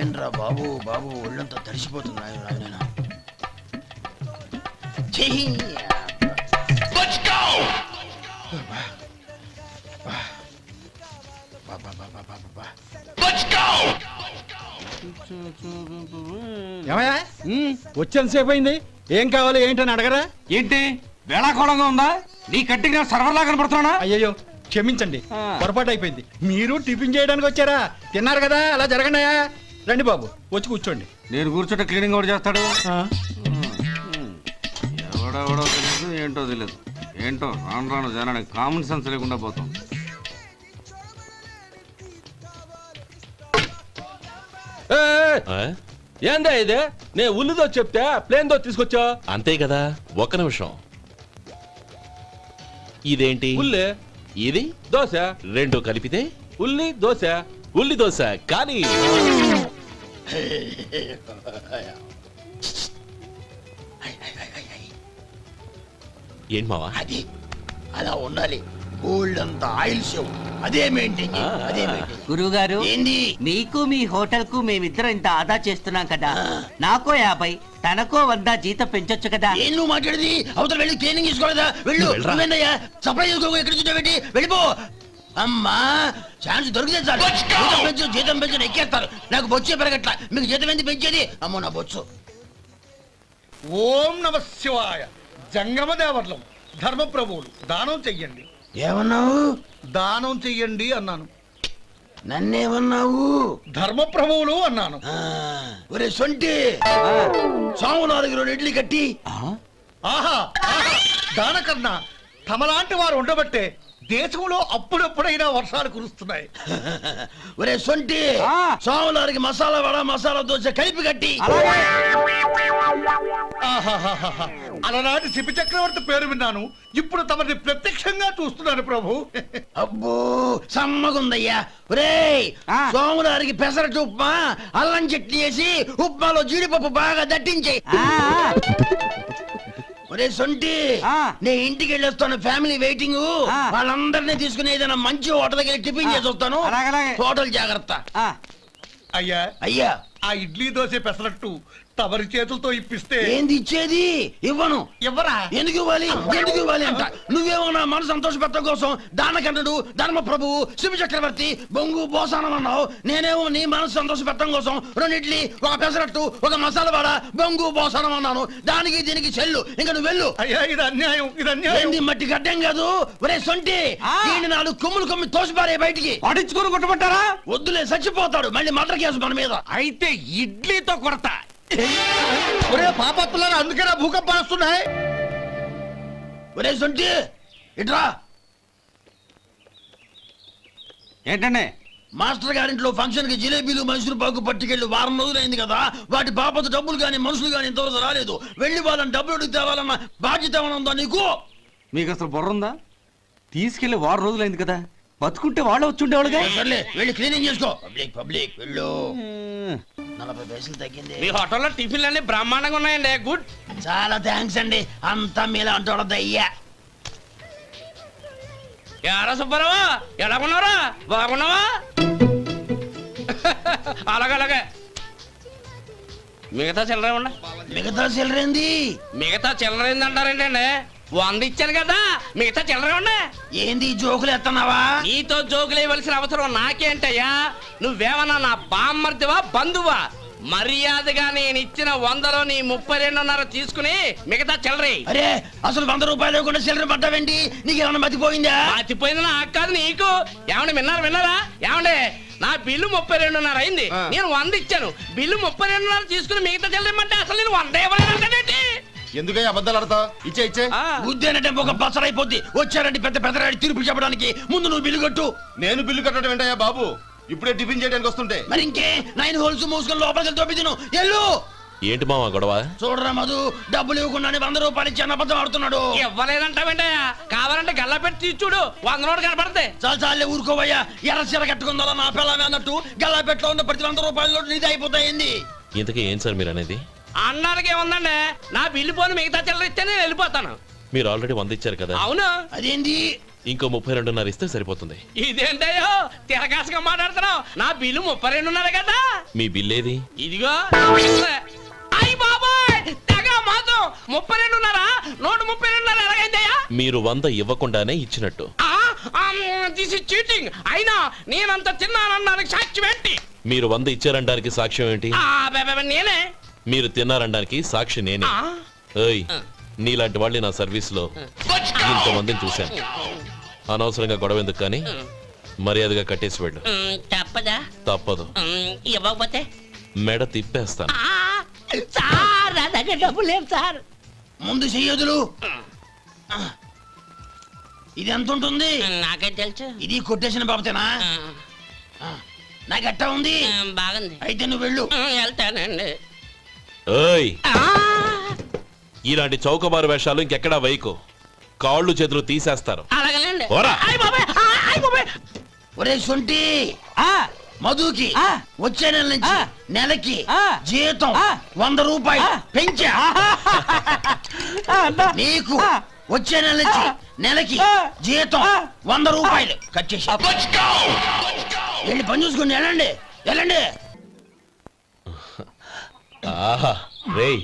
ఏంట్రా బాబు బాబు ఒళ్ళంతా తడిసిపోతుంది నాయన. వచ్చేంతసేపు అయింది, ఏం కావాలి ఏంటని అడగరా? ఏంటి వేళాకోళంగా ఉందా? నీ కట్టిగా సర్వర్ లాగా కనపడుతున్నా? అయ్యయ్యో క్షమించండి, పొరపాటు అయిపోయింది. మీరు టిఫిన్ చేయడానికి వచ్చారా? తిన్నారు కదా, అలా జరగండియా. రండి బాబు, వచ్చి కూర్చోండి. నేను కూర్చుంటే క్లీనింగ్ కూడా చేస్తాడు. ఎవడెవడో తెలియదు, ఏంటో తెలియదు. ఏంటో రాను రాను జనానికి కామన్ సెన్స్ లేకుండా పోతాం. ఏందా ఇదే? నేను ఉల్లిదో చెప్తే ప్లేన్ దో తీసుకొచ్చా అంతే కదా. ఒక్క నిమిషం. ఇదేంటి? ఉల్లి. ఇది దోశ. రెండు కలిపితే ఉల్లి దోశ. ఉల్లి దోశ. కానీ ఏంటి మావా? అది అలా ఉండాలి. గోల్డ్ అంత ఆయిల్ షో అదే మెయింటైన్ చేయి, అదే మెయింటైన్. గురువు గారు, ఏంది? మీకు మీ హోటల్ కు మేమిద్దరం ఇంత ఆదా చేస్తున్నాం కదా, నాకో 50 తనకో 100 జీతం పెంచొచ్చు కదా. ఏం నువ్వు మాట్లాడేది? అవతల వెళ్ళి ట్రైనింగ్ తీసుకోలేదా? వెళ్ళు. నువ్వేందయ్యా సప్లై చేసుకో, ఎక్కడ చూడబెట్టి వెళ్ళిపో. అమ్మా ఛాన్స్ దొరికితే చాలు. జీతం పెంచు ఎక్కేస్తారు. నాకు బొచ్చే పెరగట్ల. మీకు జీతం ఎందుకు పెంచేది? అమ్మో నా బొచ్చు. ఓం నమ శివాయ. జంగమ దేవర్లం ధర్మప్రభువులు దానం చెయ్యండి. ఏమన్నావు? దానం చెయ్యండి అన్నాను. నన్నేమన్నావు? ధర్మప్రభువులు అన్నాను. ఒరే సొంటి, సోమనాథుకి 2 ఇడ్లీ కట్టి. ఆహా, దానకన్నా తమలాంటి వారు ఉండబట్టే దేశంలో అప్పుడప్పుడైనా వర్షాలు కురుస్తున్నాయి. ఒరే సొంటి, సోమనాథుకి మసాలా వడ మసాలా దోశ కలిపి కట్టి. అలనాటి శిపి చక్రవర్తి పేరు విన్నాను, ఇప్పుడు తమని ప్రత్యక్షంగా చూస్తున్నాను ప్రభు. అబ్బో సమ్మగుందయ్యా. ఒరే సోమనాథుకి పెసరట్టు ఉప్మా అల్లం చట్నీ వేసి ఉప్మాలో జీడిపప్పు బాగా దట్టించే. ఒరే సొంటి, నేను ఇంటికి వెళ్ళొస్తాను. Family waiting. వాళ్ళందరినీ తీసుకుని ఏదైనా మంచి హోటల్ దగ్గర టిఫిన్ చేసి వస్తాను. హోటల్ జాగ్రత్త. అయ్యా అయ్యా, ఆ ఇడ్లీ దోశ పెసరట్టు తమరి చేతులతో ఇప్పిస్తే. ఏంది ఇచ్చేది? ఇవ్వను. ఇవ్వరా? ఎందుకు ఇవ్వాలి? ఎందుకు ఇవ్వాలి అంట. నువ్వేమో నా మనసు సంతోషపెట్టడం కోసం దానకంటుడు ధర్మ ప్రభువు శివ చక్రవర్తి బొంగు బోసానం అన్నావు. నేనేమో నీ మనసు సంతోషపెట్టడం కోసం 2 ఇడ్లీ 1 పెసరట్టు 1 మసాలా వాడ బొంగు బోసానం అన్నాను. దానికి దీనికి చెల్లు. ఇంకా నువ్వు వెళ్ళు. అయ్యా ఇది అన్యాయం, ఇది అన్యాయం. ఏంది మట్టి గడ్డం కాదు. ఒరే సొంటి, దీన్ని 4 కొమ్ములు కొమ్మి తోసిపారే బయటికి. పడించుకొని కొట్టమంటారా? వద్దులే, చచ్చిపోతాడు. మళ్ళీ మర్డర్ కేసు మన మీద. అయితే ఇడ్లీతో కొడతా. ఒరే పాపత్తులారా, అందుకేనా భూకంపాలు వస్తున్నాయి? ఒరే సొంటి ఇట్రా. ఏంటండి? మాస్టర్ గారింట్లో ఫంక్షన్ కి జిలేబీలు మైసూరు పాకు పట్టుకెళ్ళి 1 వారం రోజులైంది కదా. వాటి బాపత డబ్బులు గాని మనుషులు గాని ఇంతవరకు రాలేదు. వెళ్ళి వాళ్ళని డబ్బులు అడిగి తేవాలన్న బాధ్యత ఏమైనా ఉందా నీకు? మీకు అసలు బుర్ర ఉందా? తీసుకెళ్లి 1 వారం రోజులైంది కదా, బతుకుంటే వాళ్ళు వచ్చి ఉండేవాళ్ళుగా. సర్లే, వెళ్ళి క్లీనింగ్ చేసుకో. పబ్లిక్ వెళ్ళు. 40 పైసలు తగ్గింది. మీ హోటల్లో టిఫిన్లు అన్ని బ్రహ్మాండంగా ఉన్నాయండి. గుడ్. చాలా థ్యాంక్స్ అండి. అంతా మీలాంటి వాళ్ళదయ్యా. యారా సుబ్బారావా, ఎలా ఉన్నారా? బాగున్నావా? అలాగే మిగతా చిల్లర ఉన్నా. మిగతా చిల్లరేంది? మిగతా చిల్లర ఏందంటారండి అండి? 100 ఇచ్చాను కదా, మిగతా చిల్లర ఉన్నా. ఏంది జోకులు ఎత్తన్నావా? నీతో జోకులు ఇవ్వాల్సిన అవసరం నాకేంటయ్యా? నువ్వేమన్నా నా బామ్మర్దివా బంధువా? మర్యాదగా నేను ఇచ్చిన 100లో నీ 32.5 తీసుకుని మిగతా చిల్లరే. అరే అసలు 100 రూపాయలు లేకుండా చిల్లర పడ్డావేంటి? నీకేమన్నా మతిపోయిందా? మర్చిపోయింది నాకు కాదు నీకు. ఏమండి విన్నారా? ఏమండి నా బిల్లు 32.5 అయింది. నేను 100 ఇచ్చాను. బిల్లు 32.5 తీసుకుని మిగతా చిల్లరమంటే అసలు నేను 100 ఇవ్వలేదంటే ఎందుకయ్యా అబద్ధాలు ఆడతా? ఇచ్చే బుద్ధేనంటే ఒక బసరైపోద్ది. వచ్చారంటే పెద్ద పెద్దరాడి తీర్పు చెప్పడానికి ముందు నువ్వు బిల్లు కట్టు. నేను బిల్లు కట్టడం ఏంటయ్యా బాబు? ఇప్పుడే టిఫిన్ చేయడానికి వస్తుంటే. మరి ఇంకే 9 హోల్స్ మూసుకొని లోపలికి తోపి తిను. ఎల్లు. ఏంటి మావా గొడవ? చూడరా మధు, డబ్బులు ఇవ్వకుండానే 100 రూపాయలు ఇచ్చి అబద్ధం ఆడుతున్నాడు. ఇవ్వలేదంటావేంటయ్యా? కావాలంటే గల్లా పెట్టి తీసి చూడు, 100 నోటు కనపడతాయి. చాలే ఊరుకోవయ్యా. ఎర్ర చీర కట్టుకుందా నా పిల్లమే అన్నట్టు గల్లా పెట్లో ఉన్న ప్రతి 100 రూపాయల నోటు నీది అయిపోతాయింది. ఇంతకీ ఏం సార్ మీరు అనేది? అన్నాళ్ళకి ఏముందండి, నా బిల్లు పోను మిగతా చిల్లర ఇస్తే నేను వెళ్ళిపోతాను. మీరు ఆల్రెడీ 100 ఇచ్చారు కదా. అవును. అదేంటి? ఇంకో 32.5 ఇస్తే సరిపోతుంది. ఇదేంటయ్యో తిరగాసుగా మాట్లాడుతున్నావు? నా బిల్లు 32.5 కదా. మీ బిల్ ఏది? ఇదిగో. అయ్య బాబాయ్ తెగ మాతో 32.5 132.5 ఎలాగైందయ్యా? మీరు 100 ఇవ్వకుండానే ఇచ్చినట్టు. This is cheating. అయినా నేనంత తిన్నానన్నానికి సాక్ష్యం ఏంటి? మీరు 100 ఇచ్చారనడానికి సాక్ష్యం ఏంటి? నేనే. మీరు తిన్నారనడానికి సాక్షి నేనే. ఏయ్, నీలాంటి వాళ్ళని నా సర్వీస్ లో ఇంతమందిని చూశాను. అనవసరంగా గొడవ ఎందుకు కానీ మర్యాదగా కట్టేసి వెళ్ళు. తప్పదా? తప్పదు. ఇవ్వకపోతే మెడ తిప్పేస్తాను. సార్ నా దగ్గర డబ్బు లేవు సార్. ముందు చెయ్యదులు. ఇది ఎంత ఉంటుంది? నాకేం తెలుసు. ఇది కొట్టేసిన బాబతేనా? నాకు ఎట్టా ఉంది? బాగుంది. అయితే నువ్వు వెళ్ళు. వెళ్తానండి. ఏయ్, ఇలాంటి చౌకబారు వేషాలు ఇంకెక్కడా వైకో. కాళ్ళు చేతులు తీసేస్తారు. అలాగేనండి. పోరా. ఒరే సొంటి, మధుకి వచ్చే నెల నుంచి నెలకి జీతం 100 రూపాయలు పెంచా. నీకు వచ్చే నెల నుంచి నెలకి జీతం 100 రూపాయలు కట్ చేసి వెళ్ళి పని చూసుకుని వెళ్ళండి వెళ్ళండి. ఆహా రేయ్,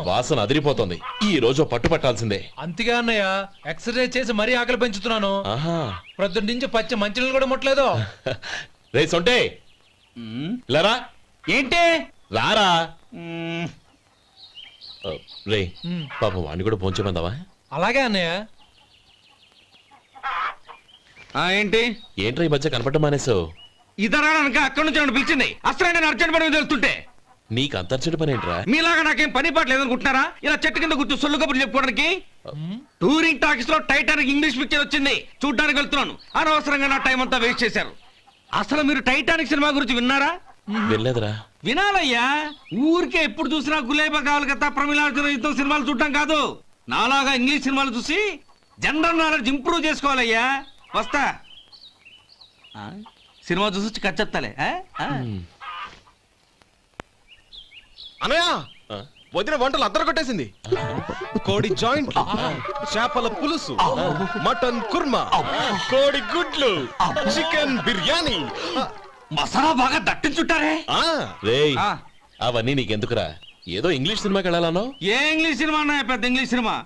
వాసన అదిరిపోతుంది. ఈ రోజు పట్టుపట్టాల్సిందే. అంతగా అన్నయ్య, ఎక్సర్సైజ్ చేసి మరీ ఆకలి పెంచుతున్నాను. ఆహా, ప్రొద్దున నుంచి పచ్చ మంచినీళ్ళు కూడా ముట్టలేదు. రే సొంటే, లేరా. ఏంటి? రారా. రే పాపం వాడిని కూడా పోంచమందావా? అలాగే అన్నయ్య. ఏంటి? ఏంట్రా ఈ మధ్య కనపడటం మానేసావు? ఇతరా అక్కడి నుంచి నన్ను పిలిచింది. అసలు నేను అర్జెంట్ పని మీద వెళ్తుంటే నీకు అంతర్చడి పని ఏంట్రా? మీలాగా నాకేం పని పాట లేదనుకుంటున్నారా? ఇలా చెట్టు కింద కూర్చో సొల్లు కబుర్లు చెప్పుకోవడానికి. టూరింగ్ టాకీస్ లో టైటానిక్ ఇంగ్లీష్ పిక్చర్ వచ్చింది, చూడ్డానికి వెళ్తున్నాను. అనవసరంగా నా టైం అంతా వేస్ట్ చేశారు. అసలు మీరు టైటానిక్ సినిమా గురించి విన్నారా? వెళ్ళలేదురా. వినాలయ్యా. ఊరికే ఎప్పుడు చూసినా గులేబా కావాలి కదా, ప్రమిళార్జున యుద్ధం సినిమాలు చూడటం కాదు. నాలాగా ఇంగ్లీష్ సినిమాలు చూసి జనరల్ నాలెడ్జ్ ఇంప్రూవ్ చేసుకోవాలయ్యా. వస్తా. సినిమా చూసి కచ్చెత్తాలే. అనయ్య, ఆ? వదిన వంటలు అద్దరు కొట్టేసింది. కోడి జాయింట్, చేపల పులుసు, మటన్ కుర్మా, కోడి గుడ్లు, చికెన్ బిర్యానీ. మసాలా బాగా దట్టించుంటారే. రేయ్, అవన్నీ నీకెందుకురా? ఏదో ఇంగ్లీష్ సినిమాకి వెళ్ళాలనో. ఏ ఇంగ్లీష్ సినిమా అన్నా? పెద్ద ఇంగ్లీష్ సినిమా.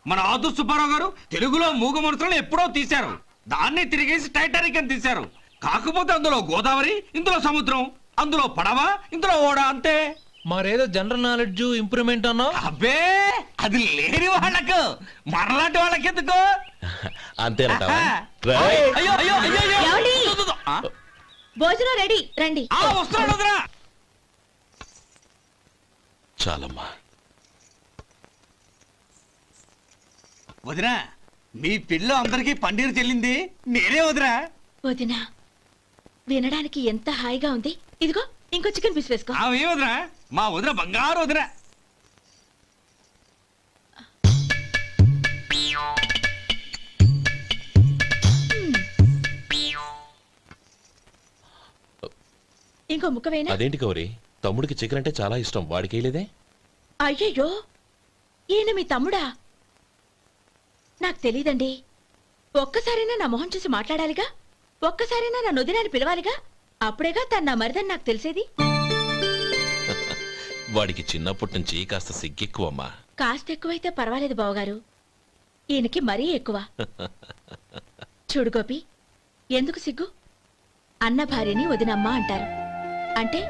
మన ఆదు సుబ్బారావు గారు తెలుగులో మూగ మనుషులను ఎప్పుడో తీశారు. దాన్ని తిరిగేసి టైటానిక్ అని తీశారు. కాకపోతే అందులో గోదావరి, ఇందులో సముద్రం, అందులో పడవ, ఇందులో ఓడ, అంతే. మరేదో జనరల్ నాలెడ్జ్ ఇంప్రూవ్మెంట్ అన్నా? అబ్బే, అది లేని వాళ్ళకు, మరలాంటి వాళ్ళకి ఎందుకు? అంతేనంటావా? అయ్యో అయ్యో అయ్యో అయ్యో. ఏమండి? ఆ? భోజనం రెడీ, రండి. వస్తున్నాడు వదరా. చాలమ్మా. వదినా, మీ పిల్ల అందరికీ పన్నీరు చెల్లింది నేనే వదినా. వదినా, వినడానికి ఎంత హాయిగా ఉంది. ఇదిగో ఇంకో చికెన్ పీస్ వేసుకో. ఏ వదినా? మా వదిన బంగారు వదినా. ఇంకో ముక్క వేయనా? అదేంటి గౌరీ, తమ్ముడికి చికెన్ అంటే చాలా ఇష్టం, వాడికి వేయలేదే? అయ్యయ్యో, ఈయన మీ తమ్ముడా? నాకు తెలీదండి. ఒక్కసారైనా నా మొహం చూసి మాట్లాడాలిగా, ఒక్కసారైనా నా నొదినాన్ని పిలవాలిగా, అప్పుడేగా తన నా మరిదని నాకు తెలిసేది. వాడికి చిన్నప్పటి నుంచి కాస్త సిగ్గెక్కువమ్మా. కాస్త ఎక్కువైతే పర్వాలేదు బావగారు, ఈయనకి మరీ ఎక్కువ. చూడు గోపి, ఎందుకు సిగ్గు? అన్న భార్యని వదినమ్మ అంటారు. అంటే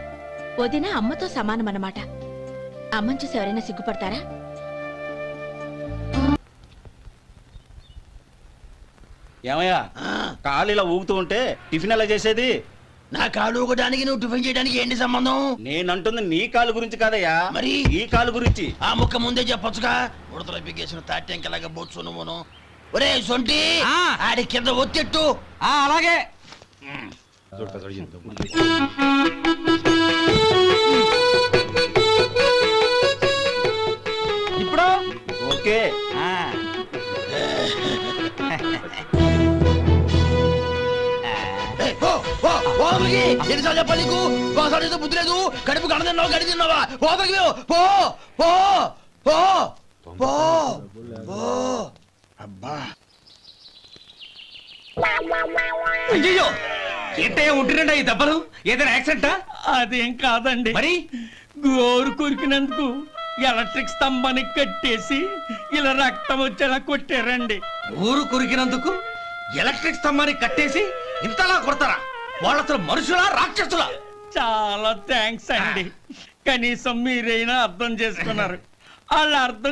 వదిన అమ్మతో సమానమన్నమాట. అమ్మని చూసి ఎవరైనా సిగ్గుపడతారా? ఏమయ్యా, కాలు ఇలా ఊగుతూ ఉంటే టిఫిన్ ఎలా చేసేది? నా కాలు ఊగడానికి నువ్వు టిఫిన్ చేయడానికి ఏంటి సంబంధం? నేనంటుంది నీ కాలు గురించి కాదయ్యా, మరి ఈ కాలు గురించి. ఆ ముక్క ముందే చెప్పొచ్చుగా. ఉడతలో బిగ్గేసిన తాట్యంకలాగా బొచ్చు నువ్వును. ఒరే సొంటి, ఆడి కింద ఒత్తెట్టు. అలాగే. ఇప్పుడు ఓకే. ఎన్నిసార్లు చెప్పాలి నీకు? ఒకసారి బుద్ధి లేదు. కడుపు కడ తిన్నావు, గడి తిన్నావా? పోతకి పో పో పో పో పో. అబ్బా, అయ్యో ఏంటయ్యా ఉంటున్నాడా ఈ దెబ్బలు? ఏదైనా యాక్సిడెంటా? అదేం కాదండి, మరి గోరు కొరికినందుకు ఎలక్ట్రిక్ స్తంభానికి కట్టేసి ఇలా రక్తం వచ్చేలా కొట్టారండి. ఊరు కురికినందుకు ఎలక్ట్రిక్ స్తంభాన్ని కట్టేసి ఇంతలా కొడతారా? వాళ్ళతో మనుషులా రాక్షసులా? చాలా థ్యాంక్స్ అండి, కనీసం మీరైనా అర్థం చేసుకున్నారు. వాళ్ళు అర్థం